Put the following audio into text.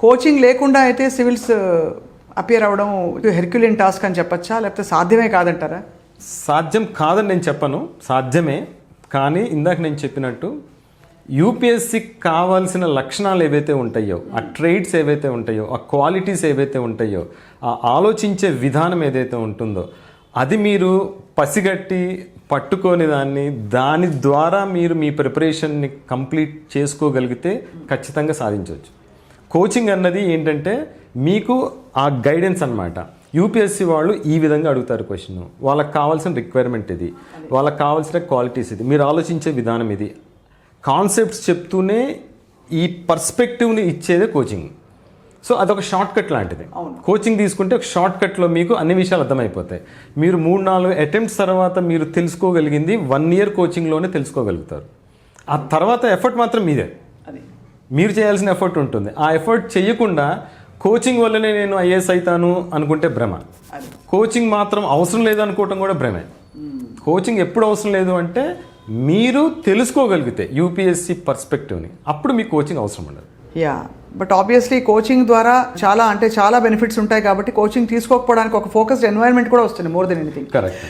Coaching లేకుండా అయితే civils appear అవ్వడం హెర్క్యులియన్ టాస్క్ అని చెప్పచ్చా, లేకపోతే సాధ్యమే కాదంటారా? సాధ్యం కాదని నేను చెప్పను, సాధ్యమే. కానీ ఇందాక నేను చెప్పినట్టు యూపీఎస్సీకి కావాల్సిన లక్షణాలు ఏవైతే ఉంటాయో, ఆ ట్రేడ్స్ ఏవైతే ఉంటాయో, ఆ క్వాలిటీస్ ఏవైతే ఉంటాయో, ఆ ఆలోచించే విధానం ఏదైతే ఉంటుందో అది మీరు పసిగట్టి పట్టుకొని దాని ద్వారా మీరు మీ ప్రిపరేషన్ని కంప్లీట్ చేసుకోగలిగితే ఖచ్చితంగా సాధించవచ్చు. కోచింగ్ అన్నది ఏంటంటే మీకు ఆ గైడెన్స్ అన్నమాట. యూపీఎస్సీ వాళ్ళు ఈ విధంగా అడుగుతారు క్వశ్చన్, వాళ్ళకి కావాల్సిన రిక్వైర్మెంట్ ఇది, వాళ్ళకి కావాల్సిన క్వాలిటీస్ ఇది, మీరు ఆలోచించే విధానం ఇది, కాన్సెప్ట్స్ చెప్తూనే ఈ పర్స్పెక్టివ్ని ఇచ్చేదే కోచింగ్. సో అదొక షార్ట్ కట్ లాంటిది. కోచింగ్ తీసుకుంటే ఒక షార్ట్ కట్లో మీకు అన్ని విషయాలు అర్థమైపోతాయి. మీరు 3-4 అటెంప్ట్స్ తర్వాత మీరు తెలుసుకోగలిగింది 1 ఇయర్ కోచింగ్లోనే తెలుసుకోగలుగుతారు. ఆ తర్వాత ఎఫర్ట్ మాత్రం మీదే, మీరు చేయాల్సిన ఎఫర్ట్ ఉంటుంది. ఆ ఎఫర్ట్ చేయకుండా కోచింగ్ వల్లనే నేను ఐఏఎస్ అవుతాను అనుకుంటే భ్రమ. కోచింగ్ మాత్రం అవసరం లేదు అనుకోవటం కూడా భ్రమే. కోచింగ్ ఎప్పుడు అవసరం లేదు అంటే మీరు తెలుసుకోగలిగితే యూపీఎస్సీ పర్స్పెక్టివ్ని, అప్పుడు మీకు కోచింగ్ అవసరం ఉండదు. యా, బట్ ఆబ్వియస్లీ కోచింగ్ ద్వారా చాలా బెనిఫిట్స్ ఉంటాయి కాబట్టి కోచింగ్ తీసుకోకపోవడానికి ఒక ఫోకస్డ్ ఎన్వైరన్మెంట్ కూడా వస్తుంది మోర్ దెన్ ఎనీథింగ్. కరెక్ట్.